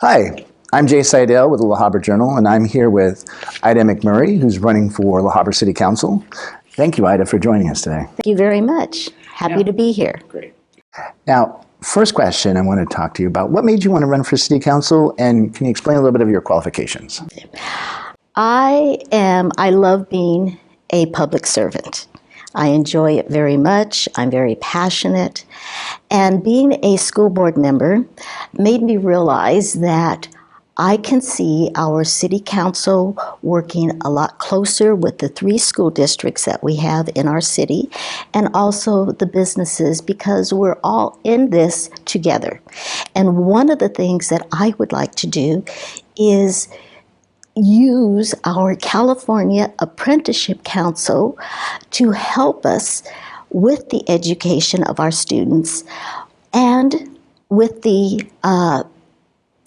Hi, I'm Jay Seidel with the La Habra Journal, and I'm here with Ida MacMurray, who's running for La Habra City Council. Thank you, Ida, for joining us today. Thank you very much. Happy to be here. Great. Now, first question I want to talk to you about, what made you want to run for City Council, and can you explain a little bit of your qualifications? I love being a public servant. I enjoy it very much. I'm very passionate. And being a school board member made me realize that I can see our city council working a lot closer with the 3 school districts that we have in our city, and also the businesses, because we're all in this together. And one of the things that I would like to do is use our California Apprenticeship Council to help us with the education of our students and with the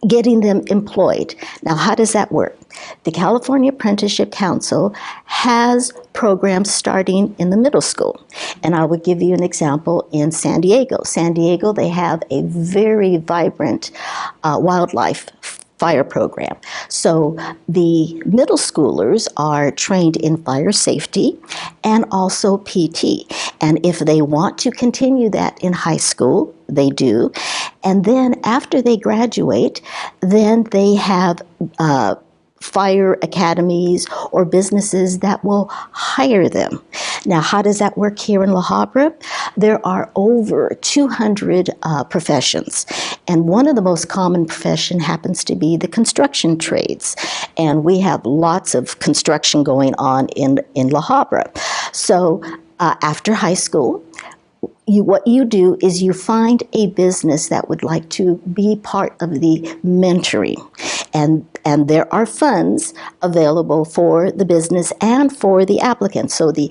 getting them employed. Now, how does that work? The California Apprenticeship Council has programs starting in the middle school. And I would give you an example in San Diego. San Diego, they have a very vibrant wildlife fire program. So the middle schoolers are trained in fire safety and also PT. And if they want to continue that in high school, they do. And then after they graduate, then they have fire academies or businesses that will hire them. Now, how does that work here in La Habra? There are over 200 professions, and one of the most common profession happens to be the construction trades, and we have lots of construction going on in La Habra. So after high school, what you do is you find a business that would like to be part of the mentoring. And there are funds available for the business and for the applicant. So the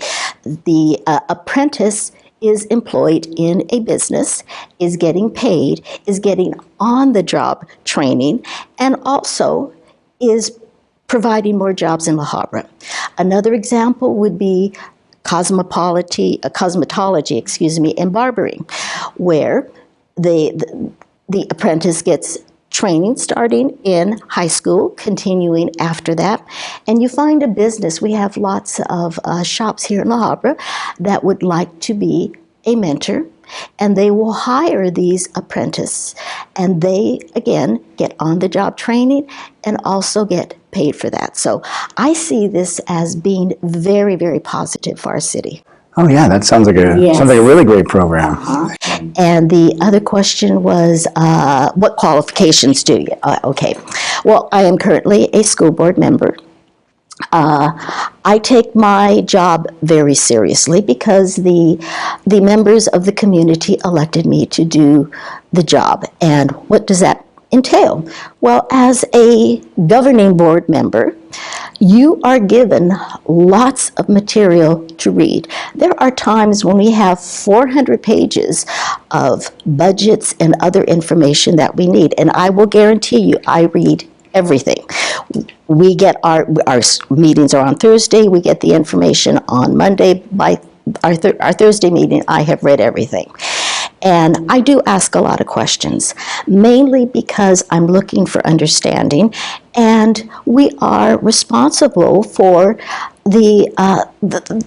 apprentice is employed in a business, is getting paid, is getting on-the-job training, and also is providing more jobs in La Habra. Another example would be cosmetology, and barbering, where the apprentice gets training starting in high school, continuing after that, and you find a business. We have lots of shops here in La Habra that would like to be a mentor, and they will hire these apprentices, and they, again, get on-the-job training and also get paid for that. So I see this as being very, very positive for our city. Oh yeah, that sounds like a really great program. And the other question was, what qualifications do you? Okay, well, I am currently a school board member. I take my job very seriously because the members of the community elected me to do the job. And what does that entail? Well, as a governing board member, you are given lots of material to read. There are times when we have 400 pages of budgets and other information that we need, and I will guarantee you I read everything. We get our meetings are on Thursday. We get the information on Monday. By our Thursday meeting, I have read everything. And I do ask a lot of questions, mainly because I'm looking for understanding, and we are responsible for the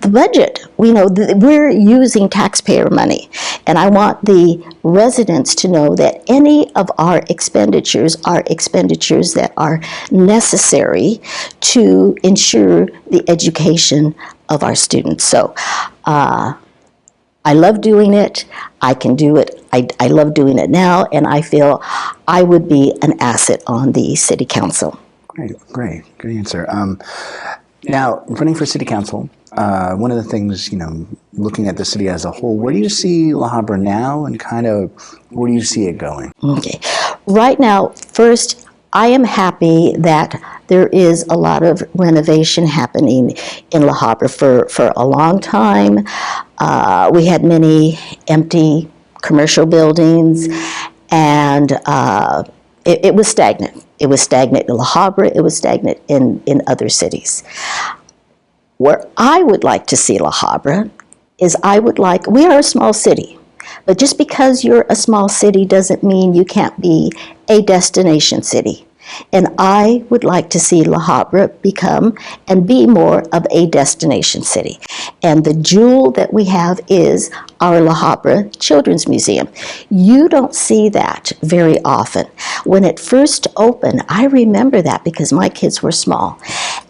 budget. We know we're using taxpayer money, and I want the residents to know that any of our expenditures are expenditures that are necessary to ensure the education of our students. So I love doing it. I can do it. I love doing it now, and I feel I would be an asset on the city council. Great, good answer. Now, running for city council, one of the things, looking at the city as a whole, where do you see La Habra now, and kind of where do you see it going? Okay, right now, first, I am happy that there is a lot of renovation happening in La Habra. For a long time, we had many empty commercial buildings, and it was stagnant. It was stagnant in La Habra. It was stagnant in other cities. Where I would like to see La Habra is we are a small city. But just because you're a small city doesn't mean you can't be a destination city. And I would like to see La Habra become and be more of a destination city. And the jewel that we have is our La Habra Children's Museum. You don't see that very often. When it first opened, I remember that because my kids were small.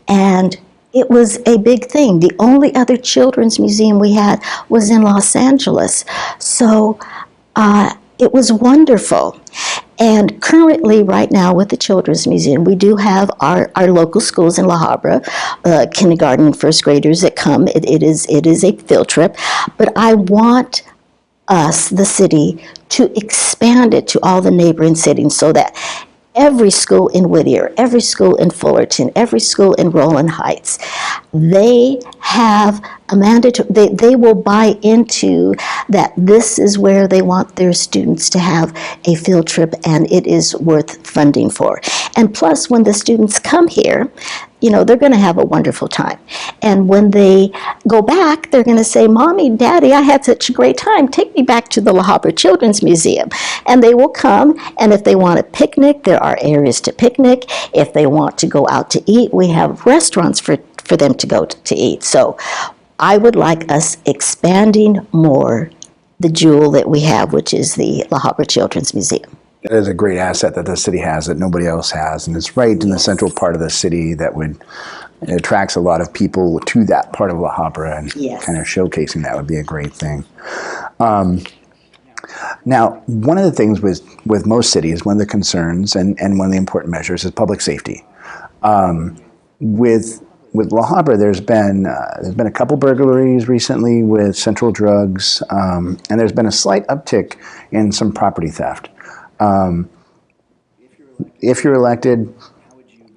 And it was a big thing. The only other children's museum we had was in Los Angeles. So it was wonderful. And currently, right now, with the Children's Museum, we do have our local schools in La Habra, kindergarten and first graders that come. It is a field trip. But I want us, the city, to expand it to all the neighboring cities so that every school in Whittier, every school in Fullerton, every school in Rowland Heights, they have a mandatory, they will buy into that this is where they want their students to have a field trip and it is worth funding for. And plus, when the students come here, you know, they're going to have a wonderful time. And when they go back, they're going to say, Mommy, Daddy, I had such a great time. Take me back to the La Habra Children's Museum. And they will come, and if they want a picnic, there are areas to picnic. If they want to go out to eat, we have restaurants for them to go to eat. So I would like us expanding more the jewel that we have, which is the La Habra Children's Museum. It is a great asset that the city has that nobody else has, and it's right in the central part of the city that it attracts a lot of people to that part of La Habra, and kind of showcasing that would be a great thing. Now, one of the things with most cities, one of the concerns and one of the important measures is public safety. With La Habra, there's been a couple burglaries recently with Central Drugs, and there's been a slight uptick in some property theft. If you're elected,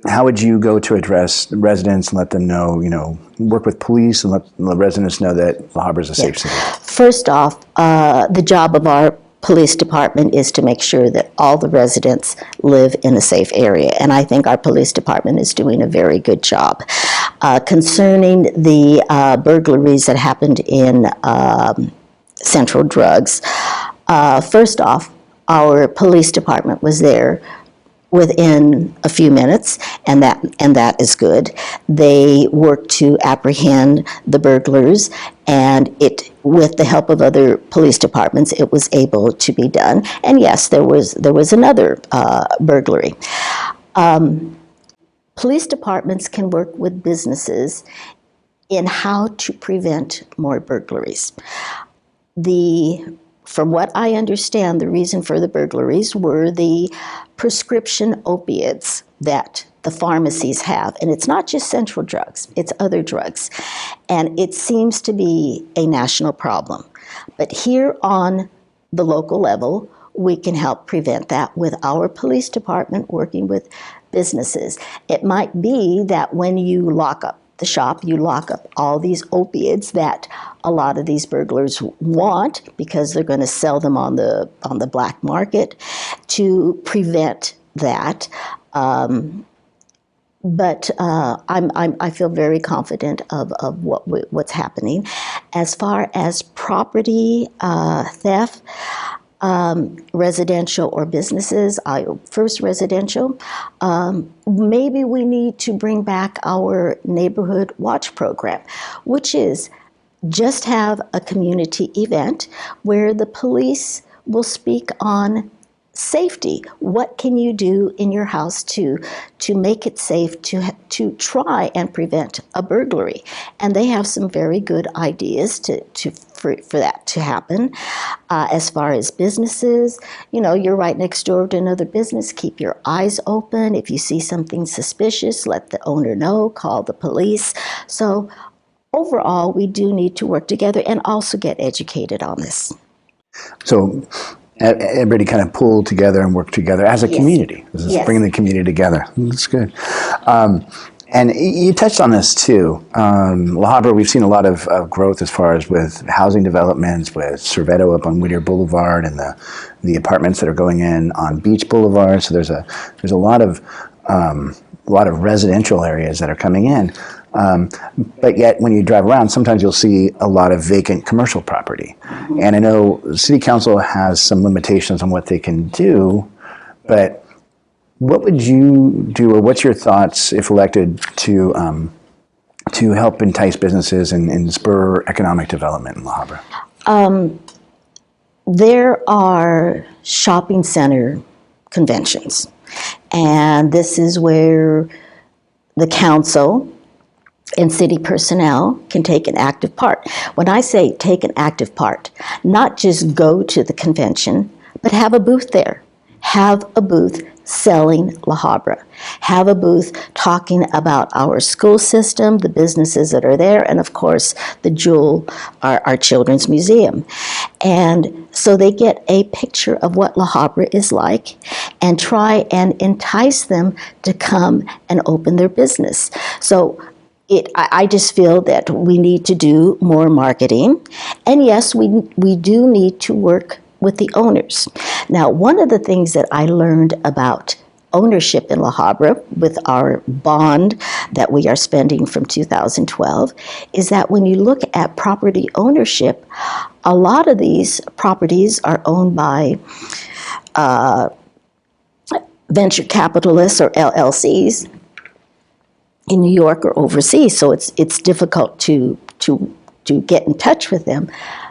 how would you go to address the residents and let them know, work with police and let the residents know that La Habra is a safe city? First off, the job of our police department is to make sure that all the residents live in a safe area. And I think our police department is doing a very good job. Concerning the burglaries that happened in Central Drugs, first off, our police department was there within a few minutes, and that is good. They worked to apprehend the burglars, and with the help of other police departments, it was able to be done. And yes, there was another burglary. Police departments can work with businesses in how to prevent more burglaries. From what I understand, the reason for the burglaries were the prescription opiates that the pharmacies have. And it's not just Central Drugs, it's other drugs. And it seems to be a national problem. But here on the local level, we can help prevent that with our police department working with businesses. It might be that when you lock up the shop, you lock up all these opiates that a lot of these burglars want because they're going to sell them on the black market to prevent that. But I feel very confident of what's happening. As far as property theft, residential or businesses, first residential, maybe we need to bring back our neighborhood watch program, which is just have a community event where the police will speak on safety. What can you do in your house to make it safe to try and prevent a burglary? And they have some very good ideas for that to happen. As far as businesses, you're right next door to another business. Keep your eyes open. If you see something suspicious, let the owner know, call the police. So overall, we do need to work together and also get educated on this. So everybody kind of pull together and work together as a community. This is bringing the community together. That's good. And you touched on this too. La Habra, we've seen a lot of growth as far as with housing developments, with Cerveto up on Whittier Boulevard and the apartments that are going in on Beach Boulevard. So there's a lot of residential areas that are coming in. But yet, when you drive around, sometimes you'll see a lot of vacant commercial property. And I know the City Council has some limitations on what they can do, but what would you do, or what's your thoughts if elected to help entice businesses and spur economic development in La Habra? There are shopping center conventions, and this is where the council and city personnel can take an active part. When I say take an active part, not just go to the convention, but have a booth there. Have a booth selling La Habra. Have a booth talking about our school system, the businesses that are there, and of course, the jewel, our children's museum. And so they get a picture of what La Habra is like and try and entice them to come and open their business. So I just feel that we need to do more marketing. And yes, we do need to work with the owners. Now, one of the things that I learned about ownership in La Habra with our bond that we are spending from 2012 is that when you look at property ownership, a lot of these properties are owned by venture capitalists or LLCs in New York or overseas, so it's difficult to get in touch with them,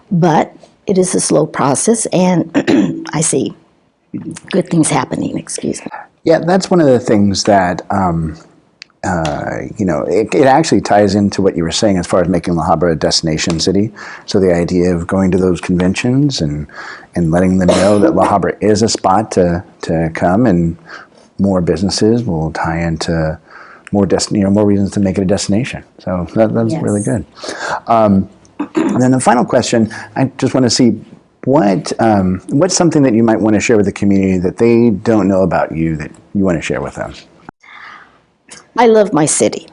but it is a slow process, and I see good things happening. Excuse me. Yeah, that's one of the things that it actually ties into what you were saying as far as making La Habra a destination city. So the idea of going to those conventions and letting them know that La Habra is a spot to come, and more businesses will tie into more reasons to make it a destination. So that's Yes. really good. And then the final question, I just want to see what's something that you might want to share with the community that they don't know about you that you want to share with them? I love my city.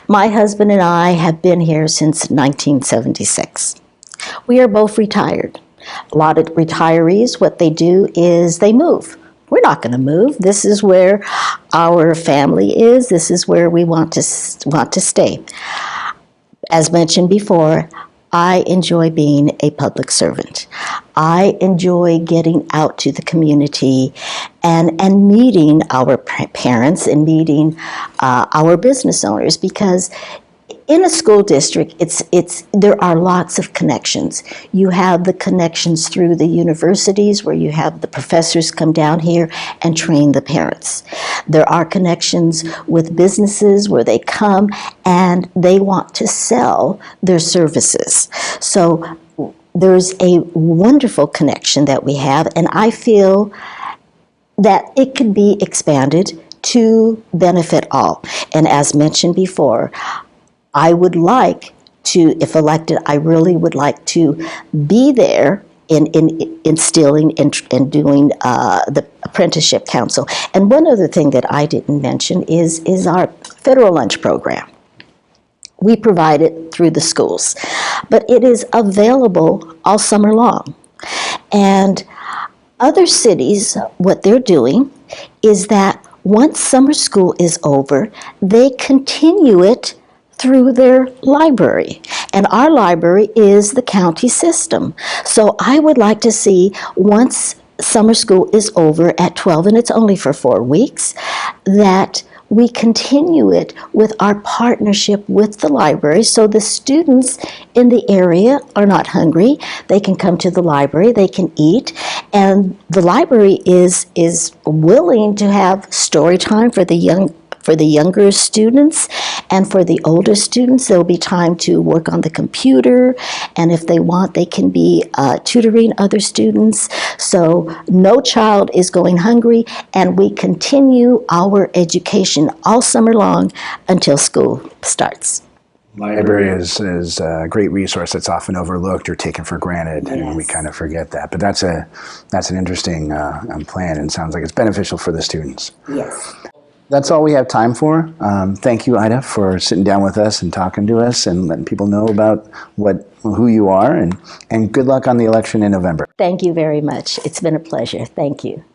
My husband and I have been here since 1976. We are both retired. A lot of retirees, what they do is they move. We're not going to move. This is where our family is. This is where we want to stay. As mentioned before, I enjoy being a public servant. I enjoy getting out to the community and meeting our parents and meeting our business owners, because in a school district, there are lots of connections. You have the connections through the universities where you have the professors come down here and train the parents. There are connections with businesses where they come and they want to sell their services. So there's a wonderful connection that we have, and I feel that it could be expanded to benefit all. And as mentioned before, I would like to, if elected, I really would like to be there in instilling and doing the apprenticeship council. And one other thing that I didn't mention is our federal lunch program. We provide it through the schools, but it is available all summer long. And other cities, what they're doing is that once summer school is over, they continue it through their library. And our library is the county system. So I would like to see, once summer school is over at 12, and it's only for 4 weeks, that we continue it with our partnership with the library, so the students in the area are not hungry. They can come to the library, they can eat, and the library is willing to have story time for the younger students, and for the older students, there'll be time to work on the computer, and if they want, they can be tutoring other students. So no child is going hungry, and we continue our education all summer long until school starts. Library is a great resource that's often overlooked or taken for granted, and we kind of forget that. But that's an interesting plan, and sounds like it's beneficial for the students. Yes. That's all we have time for. Thank you, Ida, for sitting down with us and talking to us and letting people know about who you are, and good luck on the election in November. Thank you very much. It's been a pleasure. Thank you.